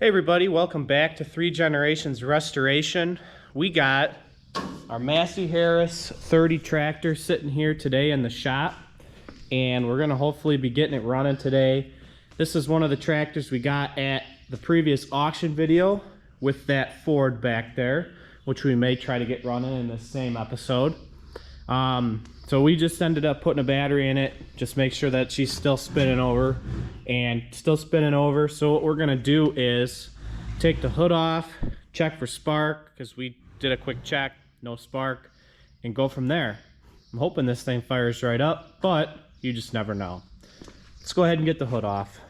Hey everybody, welcome back to 3 Generations Restoration. We got our Massey Harris 30 tractor sitting here today in the shop, and we're gonna hopefully be getting it running today. This is one of the tractors we got at the previous auction video with that Ford back there, which we may try to get running in the same episode. So we just ended up putting a battery in it, just make sure that she's still spinning over. So what we're gonna do is take the hood off, check for spark, because we did a quick check, no spark, and go from there. I'm hoping this thing fires right up, but you just never know. Let's go ahead and get the hood off.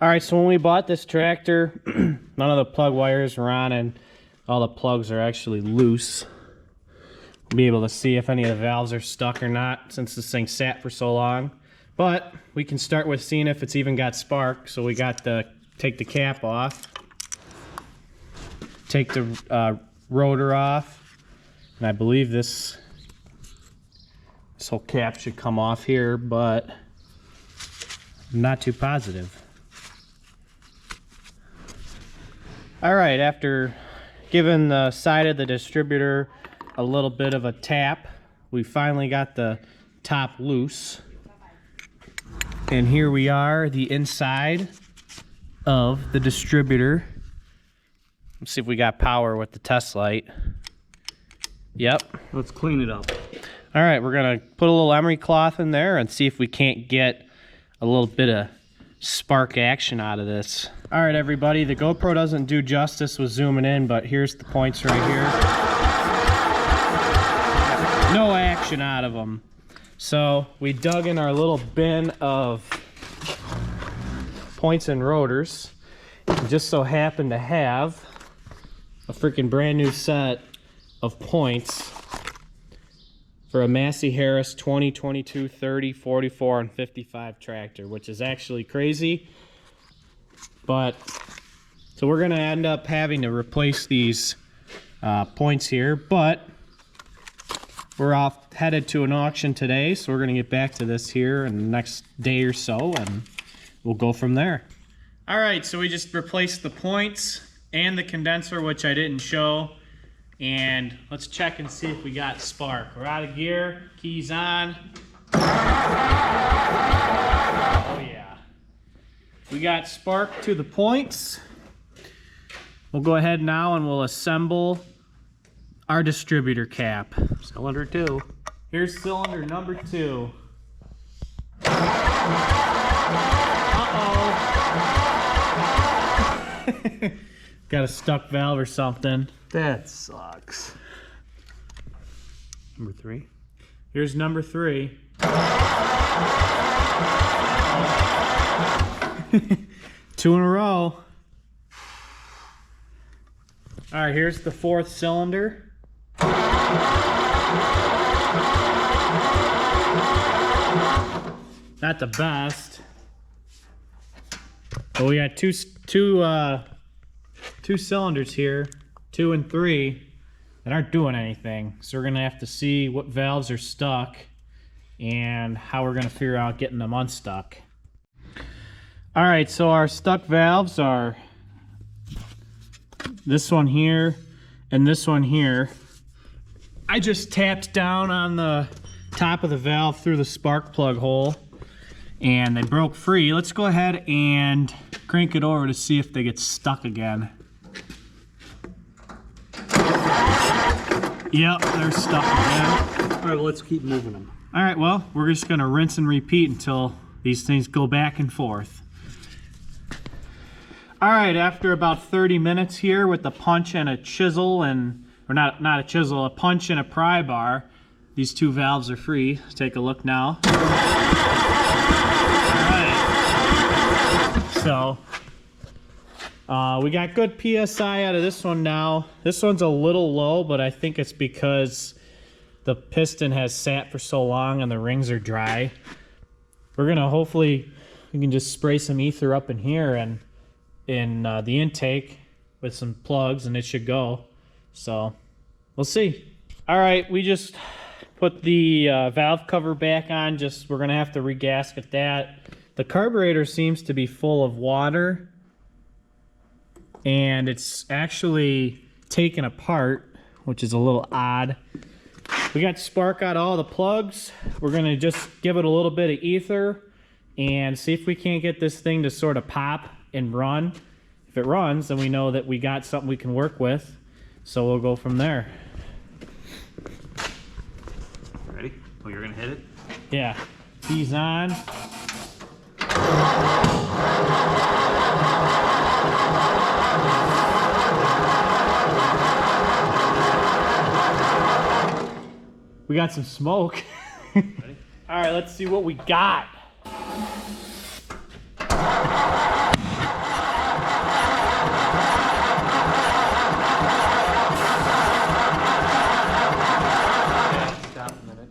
Alright, so when we bought this tractor, none of the plug wires were on and all the plugs are actually loose. We'll be able to see if any of the valves are stuck or not since this thing sat for so long. But we can start with seeing if it's even got spark. So we got to take the cap off, take the rotor off, and I believe this whole cap should come off here, but I'm not too positive. Alright, after giving the side of the distributor a little bit of a tap, we finally got the top loose. And here we are, the inside of the distributor. Let's see if we got power with the test light. Yep. Let's clean it up. Alright, we're going to put a little emery cloth in there and see if we can't get a little bit of spark action out of this. All right, everybody, the GoPro doesn't do justice with zooming in, but here's the points right here. No action out of them. So we dug in our little bin of points and rotors, and just so happened to have a freaking brand new set of points for a Massey Harris 20, 22, 30, 44, and 55 tractor, which is actually crazy. But, so we're gonna end up having to replace these points here, but we're headed to an auction today, so we're gonna get back to this here in the next day or so, and we'll go from there. All right, so we just replaced the points and the condenser, which I didn't show. And let's check and see if we got spark. We're out of gear, keys on. Oh yeah. We got spark to the points. We'll go ahead now and we'll assemble our distributor cap. Cylinder 2. Here's cylinder number 2. Got a stuck valve or something. That sucks. Number 3. Here's number 3. 2 in a row. All right, here's the 4th cylinder. Not the best, but we got two cylinders here, 2 and 3, that aren't doing anything. So we're gonna have to see what valves are stuck and how we're gonna figure out getting them unstuck. All right, so our stuck valves are this one here and this one here. I just tapped down on the top of the valve through the spark plug hole and they broke free. Let's go ahead and crank it over to see if they get stuck again. Yep, they're stuck again. All right, well, let's keep moving them. All right, well, we're just gonna rinse and repeat until these things go back and forth. All right, after about 30 minutes here with a punch and a chisel and, or not a chisel, a punch and a pry bar, these 2 valves are free. Let's take a look now. All right. So we got good PSI out of this one now. This one's a little low, but I think it's because the piston has sat for so long and the rings are dry. We're gonna hopefully, we can just spray some ether up in here and in the intake with some plugs and it should go. So we'll see. All right, we just put the valve cover back on. We're gonna have to regasket that. The carburetor seems to be full of water and it's actually taken apart, which is a little odd. We got spark out all the plugs. We're gonna just give it a little bit of ether and see if we can't get this thing to sort of pop and run. If it runs, then we know that we got something we can work with. So we'll go from there. Ready? Oh, you're gonna hit it? Yeah, he's on. We got some smoke. Ready? All right, let's see what we got. Stop a minute.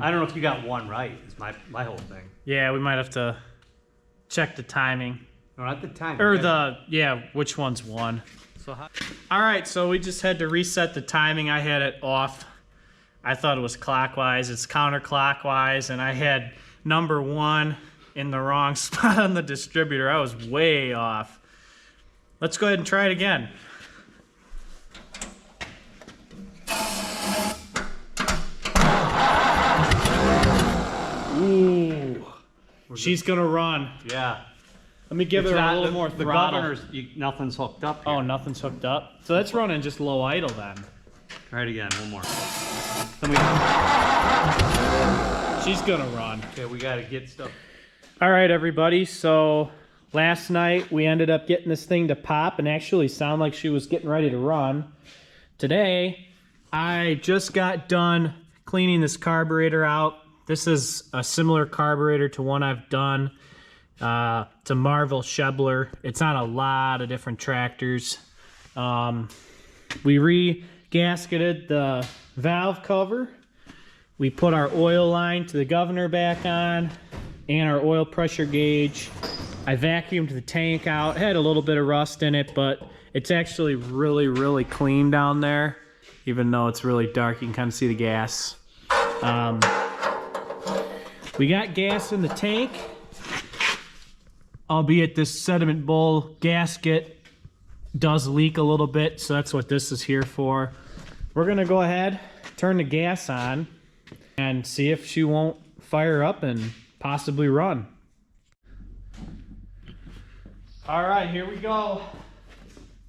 I don't know if you got one right. It's my whole thing. Yeah, we might have to check the timing. No, not the time. Or which one's one. So how? All right, so we just had to reset the timing. I had it off. I thought it was clockwise. It's counterclockwise, and I had number 1 in the wrong spot on the distributor. I was way off. Let's go ahead and try it again. Ooh, she's gonna run. Yeah. Let me give her a little more The throttle. governor's, nothing's hooked up here. Oh, nothing's hooked up. So that's running just low idle then. Try it again, one more. She's gonna run. Okay, we gotta get stuff. All right, everybody. So last night we ended up getting this thing to pop and actually sound like she was getting ready to run. Today, I just got done cleaning this carburetor out. This is a similar carburetor to one I've done. It's a Marvel Shebler. It's on a lot of different tractors. We re-gasketed the valve cover. We put our oil line to the governor back on and our oil pressure gauge. I vacuumed the tank out. It had a little bit of rust in it, but it's actually really, really clean down there. Even though it's really dark, you can kind of see the gas. We got gas in the tank. Albeit this sediment bowl gasket does leak a little bit, so that's what this is here for. We're gonna go ahead, turn the gas on, and see if she won't fire up and possibly run. All right, here we go.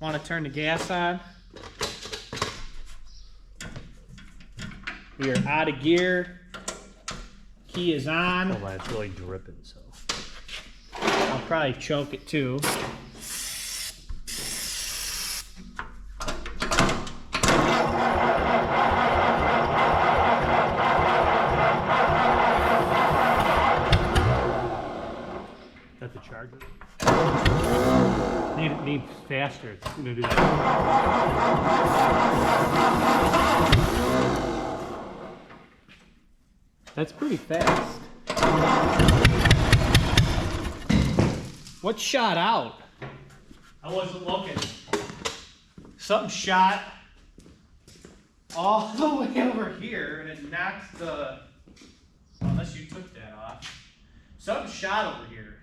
Want to turn the gas on. We are out of gear. Key is on. Hold on, it's really dripping, so. I'll probably choke it too. That's the charger. Need faster. It's gonna do that. That's pretty fast. What shot out? I wasn't looking. Something shot all the way over here and it knocked the, unless you took that off. Something shot over here.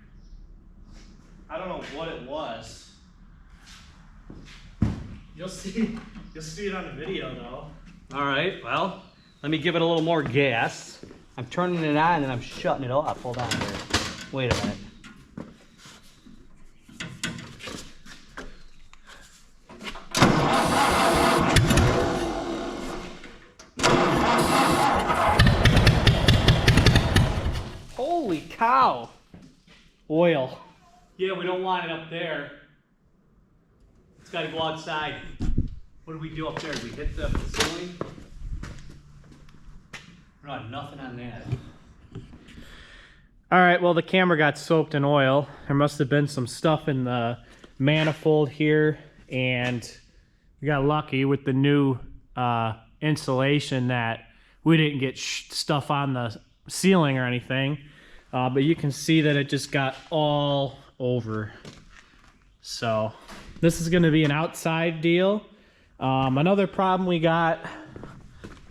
I don't know what it was. You'll see it on the video though. All right, well, let me give it a little more gas. I'm turning it on and I'm shutting it off. Hold on here. Wait a minute. Holy cow. Oil. Yeah, we don't want it up there. It's got to go outside. What do we do up there? Do we hit the ceiling? We're not nothing on that. All right, well, the camera got soaked in oil. There must have been some stuff in the manifold here, and we got lucky with the new insulation that we didn't get stuff on the ceiling or anything. But you can see that it just got all over. So this is going to be an outside deal. Another problem we got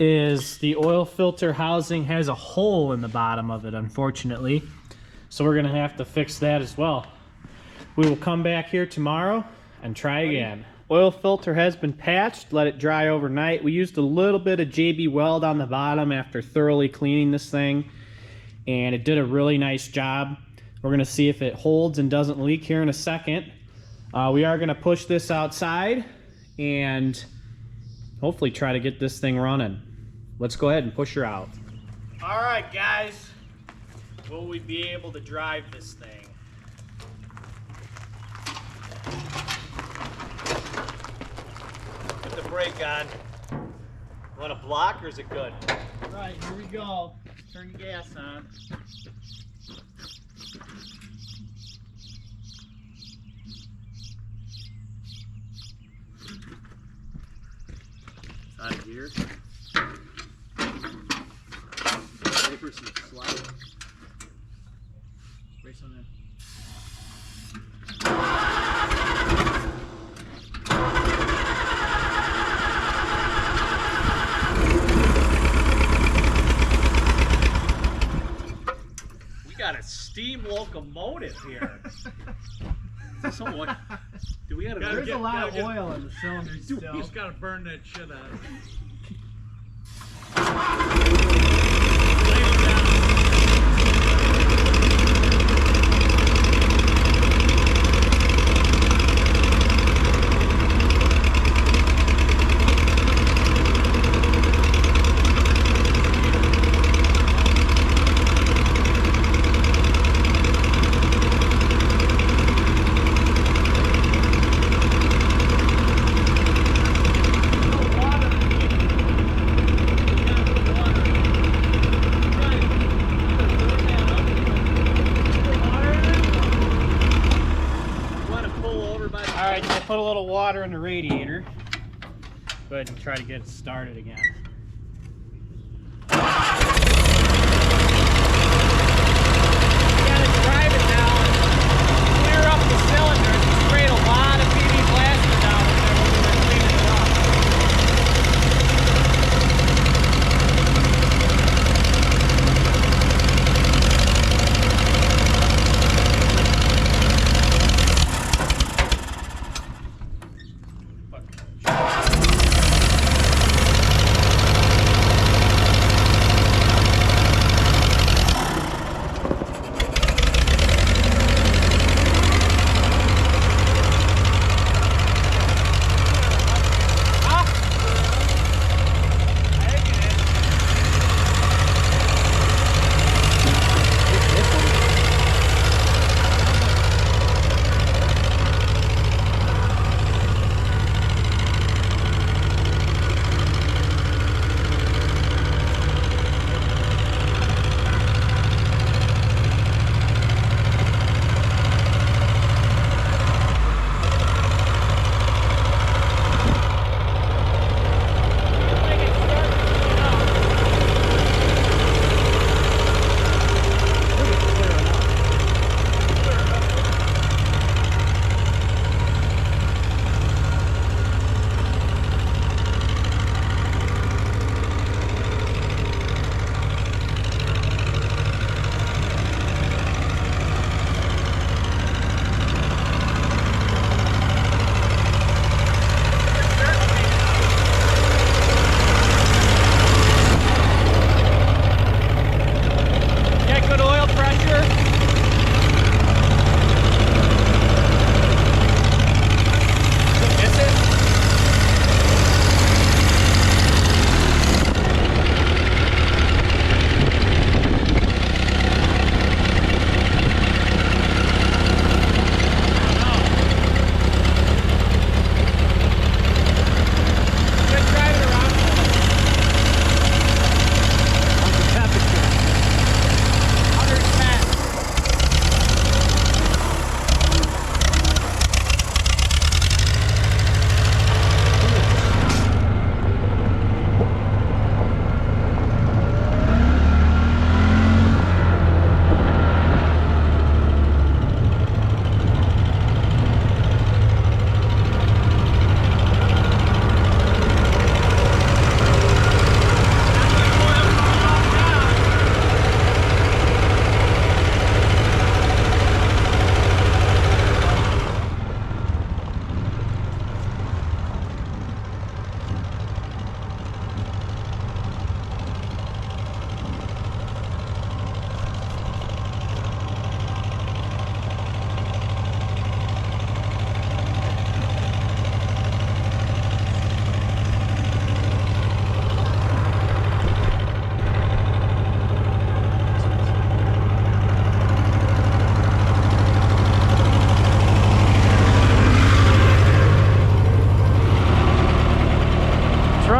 is the oil filter housing has a hole in the bottom of it, unfortunately. So we're gonna have to fix that as well. We will come back here tomorrow and try again. Oil filter has been patched, let it dry overnight. We used a little bit of JB Weld on the bottom after thoroughly cleaning this thing, and it did a really nice job. We're gonna see if it holds and doesn't leak here in a second. We are gonna push this outside and hopefully try to get this thing running. Let's go ahead and push her out. All right, guys. Will we be able to drive this thing? Put the brake on. Want a block or is it good? All right, here we go. Turn the gas on. It's out of gear. Wait for some slide. Spray some in. We got a steam locomotive here. So what? Do we gotta There's a lot of oil in the cylinders Dude, still. you just gotta burn that shit out. Put a little water in the radiator. Go ahead and try to get it started again. You gotta drive it down, clear up the cylinders, and sprayed a lot of PV plaster down in there when we were cleaning it up.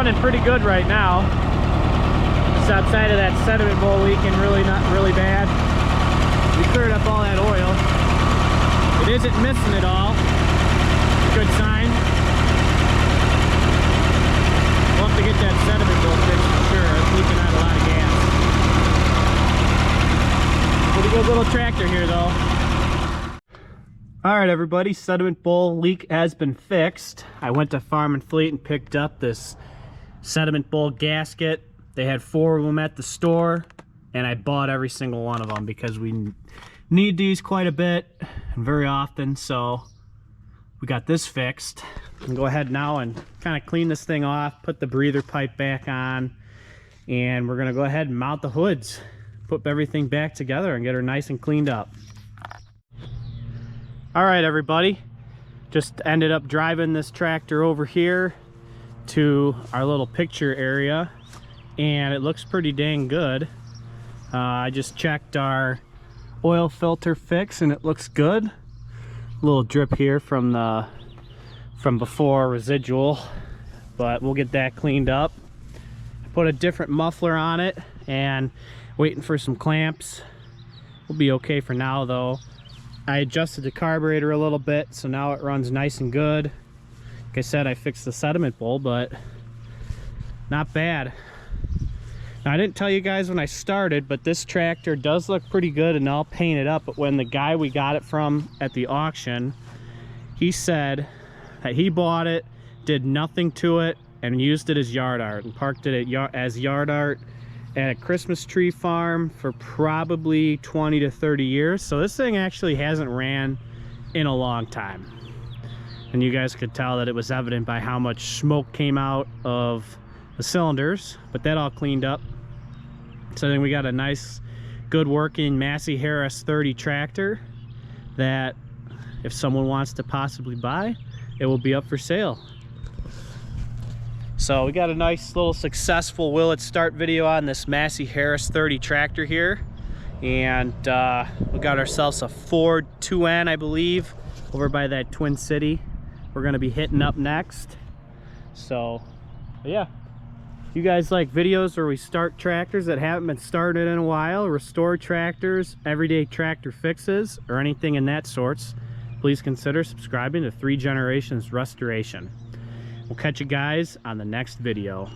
running pretty good right now. Just outside of that sediment bowl leaking not really bad. We cleared up all that oil. It isn't missing at all. Good sign. We'll have to get that sediment bowl fixed for sure. It's leaking out a lot of gas. Pretty good little tractor here though. Alright everybody, sediment bowl leak has been fixed. I went to Farm and Fleet and picked up this sediment bowl gasket. They had 4 of them at the store, and I bought every single one of them because we need these quite a bit and very often, so we got this fixed. We can go ahead now and kind of clean this thing off, put the breather pipe back on, and we're going to go ahead and mount the hoods, put everything back together and get her nice and cleaned up. Alright everybody, just ended up driving this tractor over here to our little picture area, and it looks pretty dang good. I just checked our oil filter fix and it looks good. A little drip here from before residual, but we'll get that cleaned up. I put a different muffler on it and waiting for some clamps. We'll be okay for now though. I adjusted the carburetor a little bit, so now it runs nice and good. Like I said, I fixed the sediment bowl, but not bad. Now, I didn't tell you guys when I started, but this tractor does look pretty good and all painted up. But when the guy we got it from at the auction, he said that he bought it, did nothing to it, and used it as yard art and parked it as yard art at a Christmas tree farm for probably 20 to 30 years. So this thing actually hasn't ran in a long time. And you guys could tell that it was evident by how much smoke came out of the cylinders, but that all cleaned up. So then we got a nice, good working Massey Harris 30 tractor that if someone wants to possibly buy, it will be up for sale. So we got a nice little successful will it start video on this Massey Harris 30 tractor here, and we got ourselves a Ford 2N, I believe, over by that Twin City we're gonna be hitting up next. So yeah, if you guys like videos where we start tractors that haven't been started in a while, restore tractors, everyday tractor fixes, or anything in that sorts, please consider subscribing to 3 Generations Restoration. We'll catch you guys on the next video.